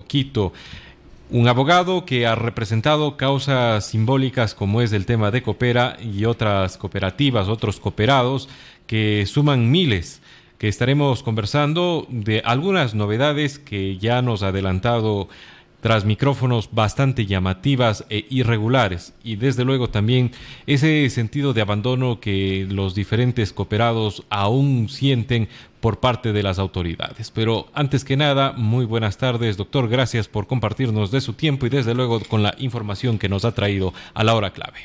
Quito. Un abogado que ha representado causas simbólicas como es el tema de Coopera y otras cooperativas, otros cooperados que suman miles, que estaremos conversando de algunas novedades que ya nos ha adelantado tras micrófonos bastante llamativas e irregulares, y desde luego también ese sentido de abandono que los diferentes cooperados aún sienten por parte de las autoridades. Pero antes que nada, muy buenas tardes, doctor, gracias por compartirnos de su tiempo y desde luego con la información que nos ha traído a la hora clave.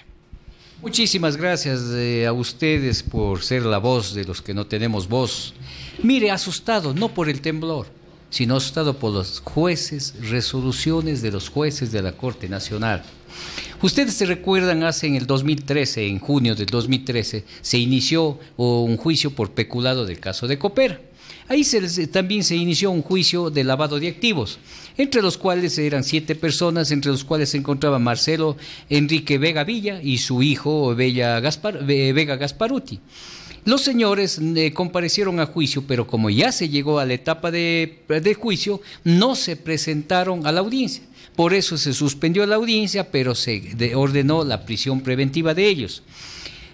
Muchísimas gracias a ustedes por ser la voz de los que no tenemos voz. Mire, asustado no por el temblor, sino asustado por los jueces, resoluciones de los jueces de la Corte Nacional. Ustedes se recuerdan, en el 2013, en junio del 2013, se inició un juicio por peculado del caso de Coopera. Ahí también se inició un juicio de lavado de activos, entre los cuales eran 7 personas, entre los cuales se encontraba Marcelo Enrique Vega Villa y su hijo Vega Gasparuti. Los señores comparecieron a juicio, pero como ya se llegó a la etapa de juicio, no se presentaron a la audiencia. Por eso se suspendió la audiencia, pero se ordenó la prisión preventiva de ellos.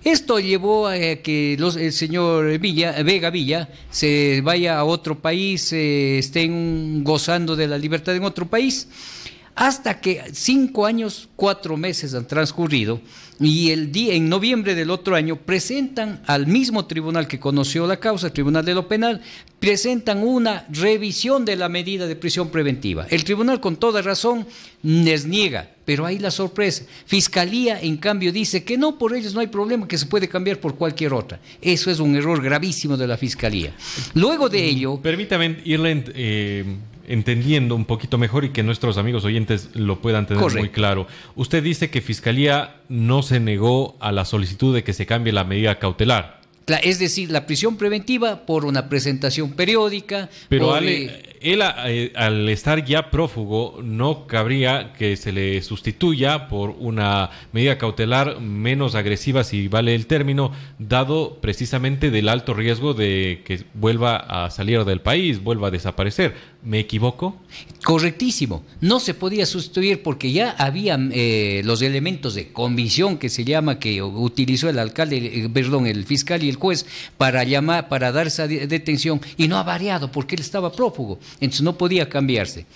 Esto llevó a que el señor Vega Villa se vaya a otro país, estén gozando de la libertad en otro país, hasta que 5 años, 4 meses han transcurrido y en noviembre del otro año presentan al mismo tribunal que conoció la causa, el Tribunal de lo Penal, presentan una revisión de la medida de prisión preventiva. El tribunal con toda razón les niega, pero ahí la sorpresa. Fiscalía, en cambio, dice que no, por ellos no hay problema, que se puede cambiar por cualquier otra. Eso es un error gravísimo de la Fiscalía. Luego de ello... Permítame irle entendiendo un poquito mejor y que nuestros amigos oyentes lo puedan tener correcto. Muy claro. Usted dice que Fiscalía no se negó a la solicitud de que se cambie la medida cautelar. Es decir, la prisión preventiva por una presentación periódica. Pero él al estar ya prófugo, no cabría que se le sustituya por una medida cautelar menos agresiva, si vale el término, dado precisamente del alto riesgo de que vuelva a salir del país, vuelva a desaparecer. ¿Me equivoco? Correctísimo. No se podía sustituir porque ya había los elementos de convicción que se llama, que utilizó el fiscal y el juez para dar esa detención, y no ha variado porque él estaba prófugo, entonces no podía cambiarse.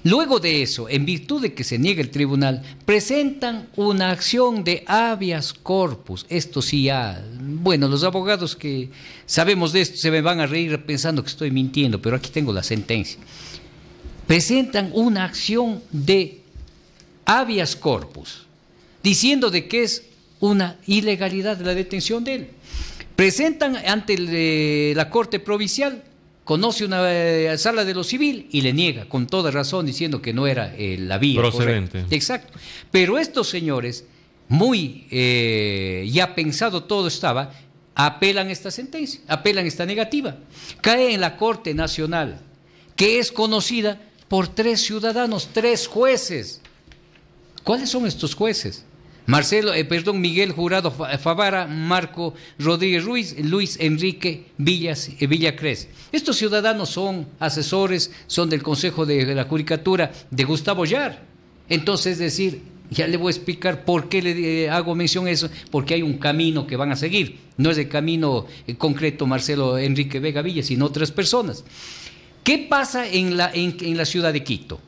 Luego de eso, en virtud de que se niega el tribunal, presentan una acción de habeas corpus. Esto sí los abogados que sabemos de esto se me van a reír pensando que estoy mintiendo, pero aquí tengo la sentencia. Presentan una acción de habeas corpus, diciendo de que es una ilegalidad de la detención de él. Presentan ante la Corte Provincial, conoce una sala de lo civil y le niega con toda razón, diciendo que no era la vía procedente. Correcta. Exacto. Pero estos señores, muy ya pensado todo estaba, apelan esta sentencia, apelan esta negativa. Cae en la Corte Nacional, que es conocida por 3 ciudadanos, 3 jueces. ¿Cuáles son estos jueces? Miguel Jurado Favara, Marco Rodríguez Ruiz, Luis Enrique Villacrés. Estos ciudadanos son asesores, son del Consejo de la Judicatura de Gustavo Yar. Entonces, es decir, ya le voy a explicar por qué le hago mención a eso, porque hay un camino que van a seguir. No es el camino concreto Marcelo Enrique Vega Villa, sino otras personas. ¿Qué pasa en la ciudad de Quito?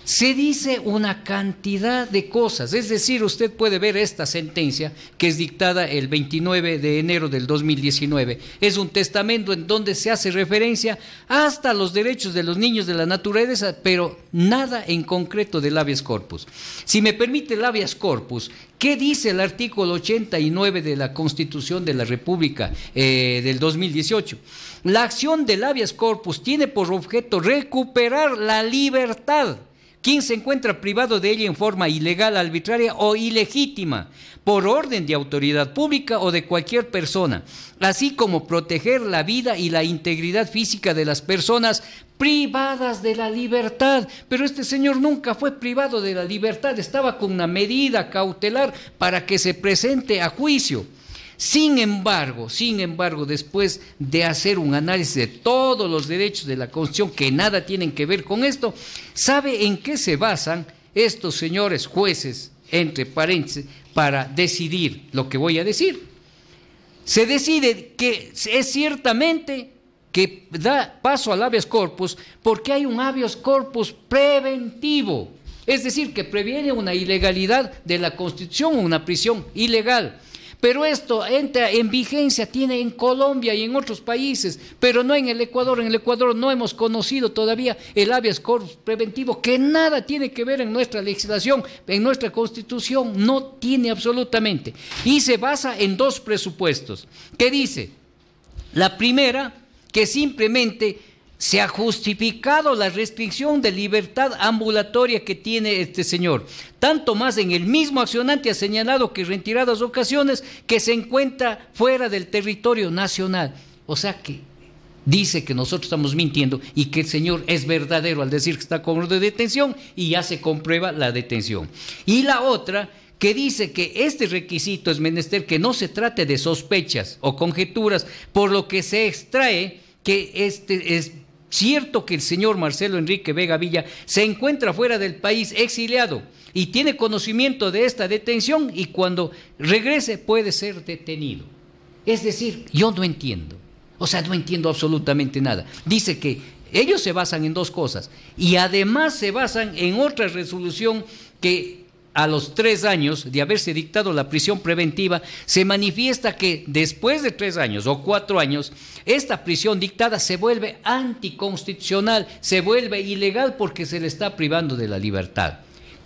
Se dice una cantidad de cosas, es decir, usted puede ver esta sentencia que es dictada el 29 de enero del 2019, es un testamento en donde se hace referencia hasta los derechos de los niños de la naturaleza, pero nada en concreto del habeas corpus. Si me permite el habeas corpus, ¿qué dice el artículo 89 de la Constitución de la República del 2018? La acción del habeas corpus tiene por objeto recuperar la libertad. Quien se encuentra privado de ella en forma ilegal, arbitraria o ilegítima, por orden de autoridad pública o de cualquier persona, así como proteger la vida y la integridad física de las personas privadas de la libertad. Pero este señor nunca fue privado de la libertad, estaba con una medida cautelar para que se presente a juicio. Sin embargo, después de hacer un análisis de todos los derechos de la Constitución que nada tienen que ver con esto, ¿sabe en qué se basan estos señores jueces, entre paréntesis, para decidir lo que voy a decir? Se decide que es ciertamente que da paso al habeas corpus porque hay un habeas corpus preventivo, es decir, que previene una ilegalidad de la Constitución o una prisión ilegal. Pero esto entra en vigencia, tiene en Colombia y en otros países, pero no en el Ecuador. En el Ecuador no hemos conocido todavía el habeas corpus preventivo, que nada tiene que ver en nuestra legislación, en nuestra Constitución, no tiene absolutamente. Y se basa en dos presupuestos. ¿Qué dice? La primera, que simplemente se ha justificado la restricción de libertad ambulatoria que tiene este señor. Tanto más en el mismo accionante ha señalado que en reiteradas ocasiones que se encuentra fuera del territorio nacional. O sea que dice que nosotros estamos mintiendo y que el señor es verdadero al decir que está con orden de detención y ya se comprueba la detención. Y la otra, que dice que este requisito es menester que no se trate de sospechas o conjeturas, por lo que se extrae que este es cierto que el señor Marcelo Enrique Vega Villa se encuentra fuera del país exiliado y tiene conocimiento de esta detención y cuando regrese puede ser detenido. Es decir, yo no entiendo, no entiendo absolutamente nada. Dice que ellos se basan en dos cosas y además se basan en otra resolución que a los 3 años de haberse dictado la prisión preventiva, se manifiesta que después de 3 años o 4 años, esta prisión dictada se vuelve anticonstitucional, se vuelve ilegal porque se le está privando de la libertad.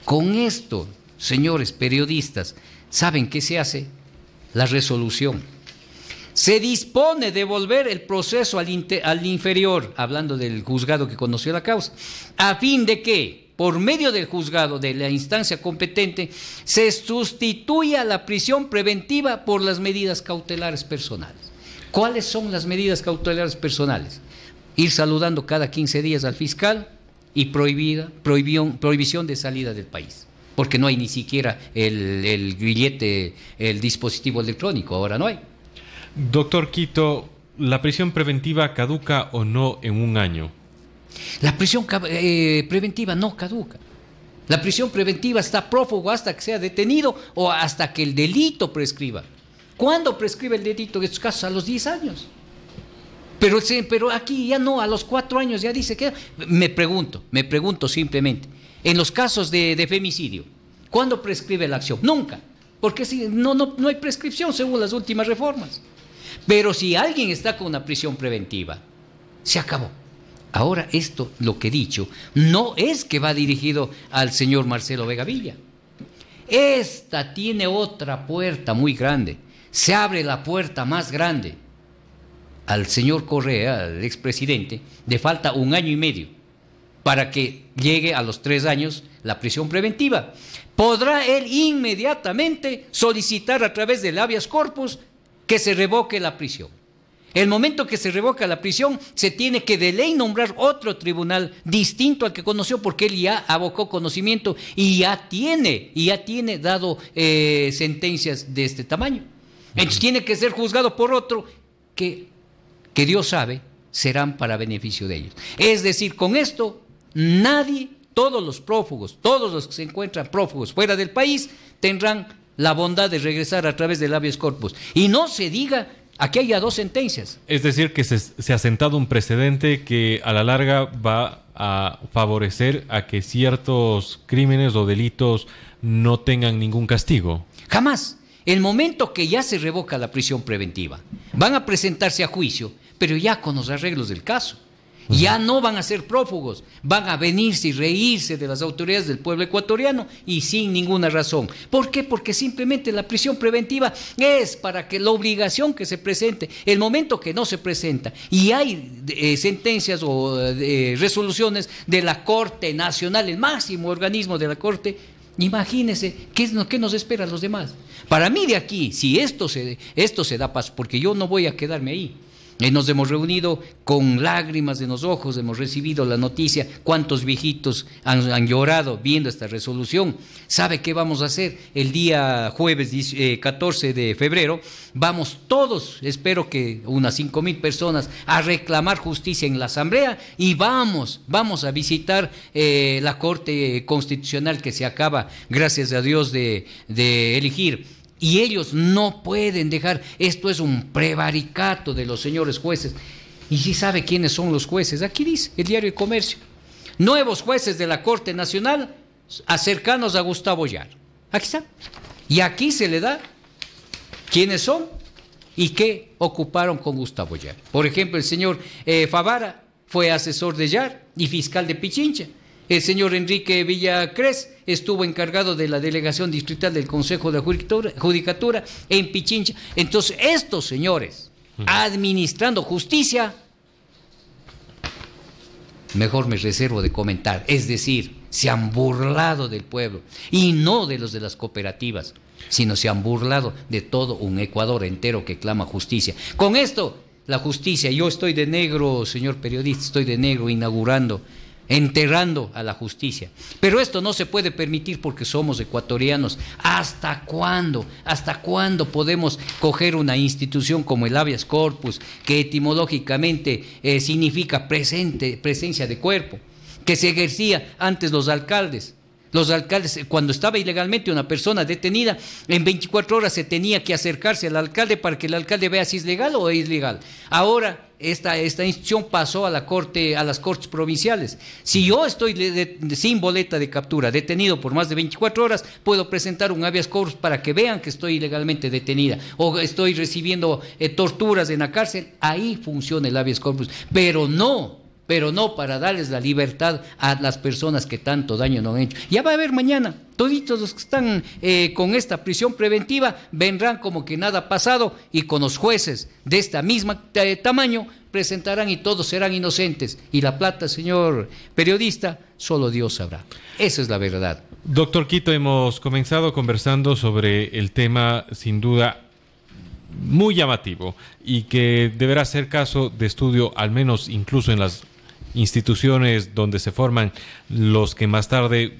Con esto, señores periodistas, ¿saben qué se hace? La resolución. Se dispone de devolver el proceso al inferior, hablando del juzgado que conoció la causa, a fin de que por medio del juzgado de la instancia competente, se sustituya la prisión preventiva por las medidas cautelares personales. ¿Cuáles son las medidas cautelares personales? Ir saludando cada 15 días al fiscal y prohibición de salida del país, porque no hay ni siquiera el billete, el dispositivo electrónico, ahora no hay. Doctor Quito, ¿la prisión preventiva caduca o no en un año? La prisión preventiva no caduca. La prisión preventiva está prófugo hasta que sea detenido o hasta que el delito prescriba. ¿Cuándo prescribe el delito? En estos casos a los 10 años. Pero aquí ya no, a los 4 años ya dice que... Me pregunto simplemente, en los casos de femicidio, ¿cuándo prescribe la acción? Nunca, porque no hay prescripción según las últimas reformas. Pero si alguien está con una prisión preventiva, se acabó. Ahora esto, lo que he dicho, no es que va dirigido al señor Marcelo Vega Villa. Esta tiene otra puerta muy grande. Se abre la puerta más grande. Al señor Correa, al expresidente, le falta 1 año y medio para que llegue a los 3 años la prisión preventiva. Podrá él inmediatamente solicitar a través del habeas corpus que se revoque la prisión. El momento que se revoca la prisión, se tiene que de ley nombrar otro tribunal distinto al que conoció, porque él ya abocó conocimiento y ya tiene dado sentencias de este tamaño. Entonces tiene que ser juzgado por otro que Dios sabe serán para beneficio de ellos. Es decir, con esto nadie, todos los prófugos, todos los que se encuentran prófugos fuera del país, tendrán la bondad de regresar a través del habeas corpus. Y no se diga... Aquí hay ya 2 sentencias. Es decir, que se ha sentado un precedente que a la larga va a favorecer a que ciertos crímenes o delitos no tengan ningún castigo. Jamás. El momento que ya se revoca la prisión preventiva, van a presentarse a juicio, pero ya con los arreglos del caso. Ya no van a ser prófugos, van a venirse y reírse de las autoridades del pueblo ecuatoriano y sin ninguna razón. ¿Por qué? Porque simplemente la prisión preventiva es para que la obligación que se presente, el momento que no se presenta y hay sentencias o resoluciones de la Corte Nacional, el máximo organismo de la Corte, imagínense qué nos espera a los demás. Para mí de aquí, si esto se da paso, porque yo no voy a quedarme ahí, Nos hemos reunido con lágrimas en los ojos, hemos recibido la noticia, cuántos viejitos han llorado viendo esta resolución. ¿Sabe qué vamos a hacer? El día jueves 14 de febrero vamos todos, espero que unas 5,000 personas, a reclamar justicia en la Asamblea y vamos a visitar la Corte Constitucional que se acaba, gracias a Dios, de elegir. Y ellos no pueden dejar, esto es un prevaricato de los señores jueces. ¿Y si sabe quiénes son los jueces? Aquí dice el diario El Comercio: nuevos jueces de la Corte Nacional cercanos a Gustavo Yar. Aquí está. Y aquí se le da quiénes son y qué ocuparon con Gustavo Yar. Por ejemplo, el señor Favara fue asesor de Yar y fiscal de Pichincha. El señor Enrique Villacrés estuvo encargado de la delegación distrital del Consejo de Judicatura en Pichincha. Entonces, estos señores, administrando justicia, mejor me reservo de comentar. Es decir, se han burlado del pueblo, y no de los de las cooperativas, sino se han burlado de todo un Ecuador entero que clama justicia. Con esto, la justicia, yo estoy de negro, señor periodista, estoy de negro inaugurando, enterrando a la justicia. Pero esto no se puede permitir porque somos ecuatorianos. ¿Hasta cuándo? ¿Hasta cuándo podemos coger una institución como el habeas corpus, que etimológicamente significa presencia de cuerpo, que se ejercía antes los alcaldes? Los alcaldes, cuando estaba ilegalmente una persona detenida, en 24 horas se tenía que acercarse al alcalde para que el alcalde vea si es legal o es ilegal. Ahora esta institución pasó a la corte, a las cortes provinciales. Si yo estoy sin boleta de captura, detenido por más de 24 horas, puedo presentar un habeas corpus para que vean que estoy ilegalmente detenida o estoy recibiendo torturas en la cárcel. Ahí funciona el habeas corpus, pero no para darles la libertad a las personas que tanto daño nos han hecho. Ya va a haber mañana, toditos los que están con esta prisión preventiva vendrán como que nada ha pasado, y con los jueces de esta misma tamaño presentarán y todos serán inocentes. Y la plata, señor periodista, solo Dios sabrá. Esa es la verdad. Doctor Quito, hemos comenzado conversando sobre el tema, sin duda, muy llamativo y que deberá ser caso de estudio, al menos incluso en las instituciones donde se forman los que más tarde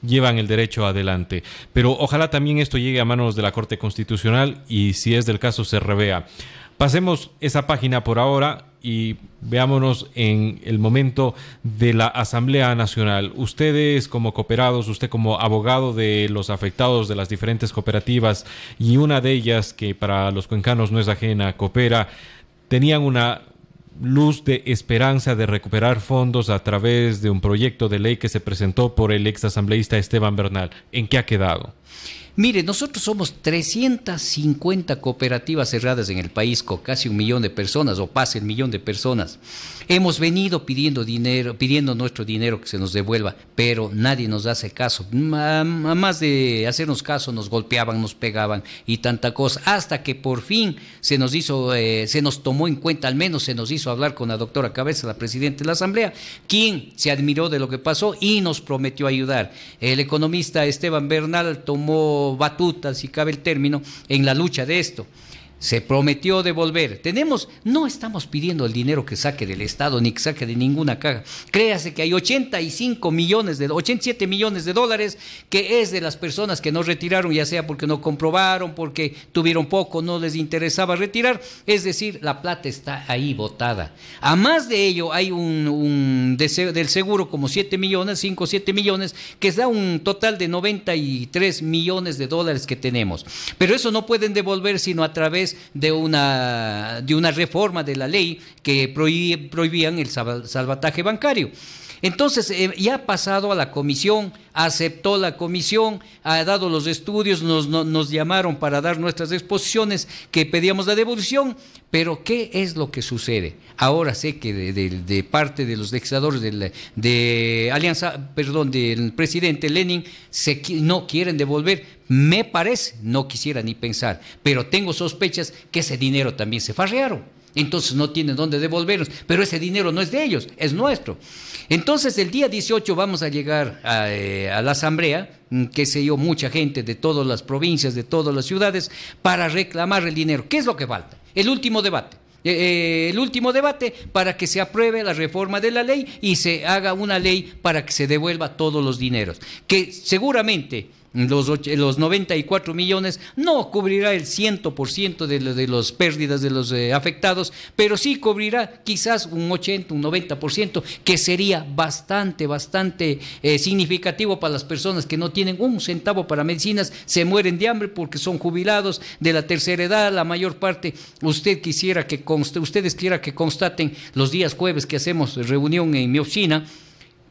llevan el derecho adelante. Pero ojalá también esto llegue a manos de la Corte Constitucional y, si es del caso, se revea. Pasemos esa página por ahora y veámonos en el momento de la Asamblea Nacional. Ustedes como cooperados, usted como abogado de los afectados de las diferentes cooperativas, y una de ellas que para los cuencanos no es ajena, Coopera, tenían una luz de esperanza de recuperar fondos a través de un proyecto de ley que se presentó por el exasambleísta Esteban Bernal. ¿En qué ha quedado? Mire, nosotros somos 350 cooperativas cerradas en el país, con casi 1 millón de personas, o pase el 1 millón de personas. Hemos venido pidiendo dinero, pidiendo nuestro dinero que se nos devuelva, pero nadie nos hace caso. A más de hacernos caso, nos golpeaban, nos pegaban y tanta cosa, hasta que por fin se nos tomó en cuenta, al menos se nos hizo hablar con la doctora Cabeza, la presidenta de la Asamblea, quien se admiró de lo que pasó y nos prometió ayudar. El economista Esteban Bernal tomó batuta, si cabe el término, en la lucha de esto. Se prometió devolver. No estamos pidiendo el dinero que saque del Estado ni que saque de ninguna caja. Créase que hay 87 millones de dólares que es de las personas que no retiraron, ya sea porque no comprobaron, porque tuvieron poco, no les interesaba retirar. Es decir, la plata está ahí botada. A más de ello, hay un del seguro como 5 o 7 millones, que da un total de 93 millones de dólares que tenemos. Pero eso no pueden devolver sino a través de una reforma de la ley que prohibían el salvataje bancario. Entonces ya ha pasado a la comisión, aceptó la comisión, ha dado los estudios, nos llamaron para dar nuestras exposiciones que pedíamos la devolución, pero ¿qué es lo que sucede? Ahora sé que de parte de los legisladores de Alianza, del presidente Lenin, no quieren devolver. Me parece, no quisiera ni pensar, pero tengo sospechas que ese dinero también se farrearon. Entonces no tienen dónde devolvernos, pero ese dinero no es de ellos, es nuestro. Entonces el día 18 vamos a llegar a la Asamblea, qué sé yo, mucha gente de todas las provincias, de todas las ciudades, para reclamar el dinero. ¿Qué es lo que falta? El último debate. el último debate para que se apruebe la reforma de la ley y se haga una ley para que se devuelva todos los dineros, que seguramente los 94 millones no cubrirá el 100% de las pérdidas de los afectados, pero sí cubrirá quizás un 80, un 90%, que sería bastante significativo para las personas que no tienen un centavo para medicinas, se mueren de hambre porque son jubilados de la tercera edad, la mayor parte. Ustedes quisiera que constaten los días jueves que hacemos reunión en mi oficina.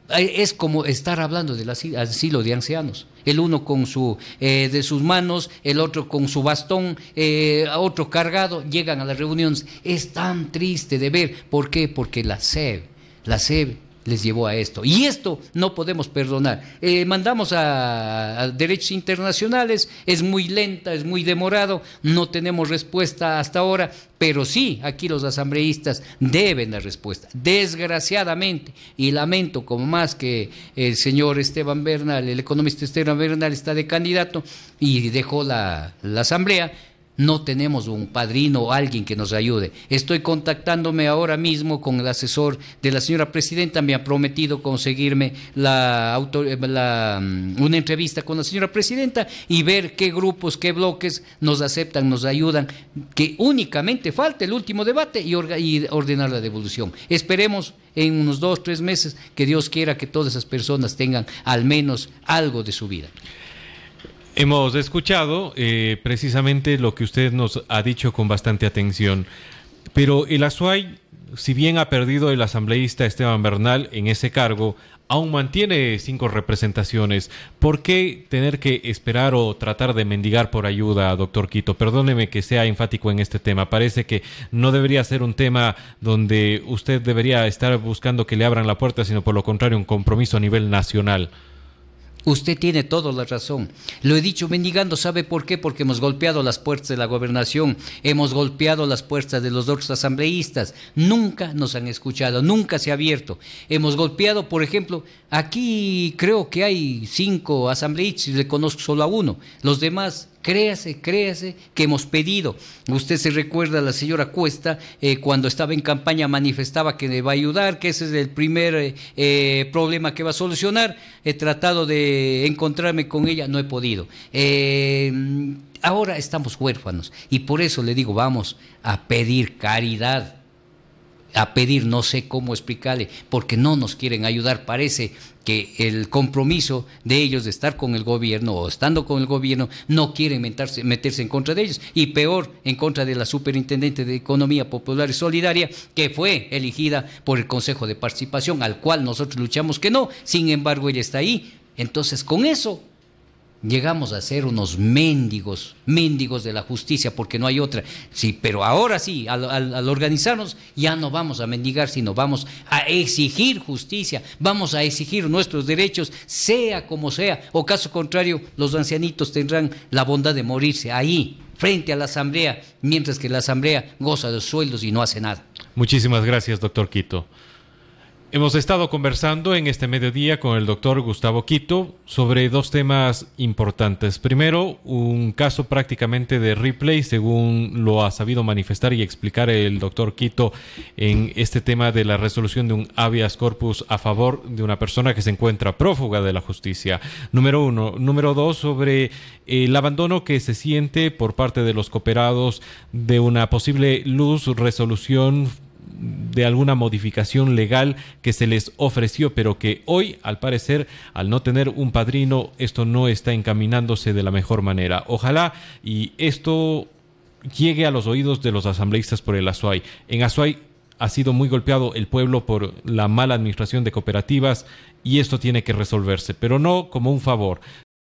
Es como estar hablando del asilo de ancianos. El uno con de sus manos, el otro con su bastón, otro cargado, llegan a las reuniones. Es tan triste de ver. ¿Por qué? Porque la SEB les llevó a esto. Y esto no podemos perdonar. Mandamos a derechos internacionales, es muy lenta, es muy demorado, no tenemos respuesta hasta ahora, pero sí, aquí los asambleístas deben dar respuesta. Desgraciadamente, y lamento como más que el señor Esteban Bernal, el economista Esteban Bernal está de candidato y dejó la asamblea, no tenemos un padrino o alguien que nos ayude. Estoy contactándome ahora mismo con el asesor de la señora presidenta, me ha prometido conseguirme una entrevista con la señora presidenta y ver qué grupos, qué bloques nos aceptan, nos ayudan, que únicamente falta el último debate y ordenar la devolución. Esperemos en unos 2 o 3 meses que Dios quiera que todas esas personas tengan al menos algo de su vida. Hemos escuchado precisamente lo que usted nos ha dicho con bastante atención, pero el Azuay, si bien ha perdido el asambleísta Esteban Bernal en ese cargo, aún mantiene 5 representaciones. ¿Por qué tener que esperar o tratar de mendigar por ayuda, doctor Quito? Perdóneme que sea enfático en este tema. Parece que no debería ser un tema donde usted debería estar buscando que le abran la puerta, sino por lo contrario un compromiso a nivel nacional. Usted tiene toda la razón. Lo he dicho mendigando, ¿sabe por qué? Porque hemos golpeado las puertas de la gobernación, hemos golpeado las puertas de los otros asambleístas, nunca nos han escuchado, nunca se ha abierto. Hemos golpeado, por ejemplo, aquí creo que hay 5 asambleístas y le conozco solo a uno, los demás... Créase que hemos pedido. Usted se recuerda, la señora Cuesta, cuando estaba en campaña manifestaba que le va a ayudar, que ese es el primer problema que va a solucionar. He tratado de encontrarme con ella, no he podido. Ahora estamos huérfanos y por eso le digo, vamos a pedir caridad. A pedir, no sé cómo explicarle, porque no nos quieren ayudar. Parece que el compromiso de ellos de estar con el gobierno o estando con el gobierno no quieren meterse en contra de ellos, y peor, en contra de la Superintendente de Economía Popular y Solidaria, que fue elegida por el Consejo de Participación, al cual nosotros luchamos que no, sin embargo ella está ahí. Entonces con eso llegamos a ser unos mendigos de la justicia, porque no hay otra. Sí, pero ahora sí, al organizarnos, ya no vamos a mendigar, sino vamos a exigir justicia, vamos a exigir nuestros derechos, sea como sea, o caso contrario, los ancianitos tendrán la bondad de morirse ahí, frente a la asamblea, mientras que la asamblea goza de sueldos y no hace nada. Muchísimas gracias, doctor Quito. Hemos estado conversando en este mediodía con el doctor Gustavo Quito sobre 2 temas importantes. Primero, un caso prácticamente de replay, según lo ha sabido manifestar y explicar el doctor Quito en este tema de la resolución de un habeas corpus a favor de una persona que se encuentra prófuga de la justicia. Número 1. Número 2, sobre el abandono que se siente por parte de los cooperados de una posible resolución de alguna modificación legal que se les ofreció, pero que hoy, al parecer, al no tener un padrino, esto no está encaminándose de la mejor manera. Ojalá y esto llegue a los oídos de los asambleístas por el Azuay. En Azuay ha sido muy golpeado el pueblo por la mala administración de cooperativas y esto tiene que resolverse, pero no como un favor,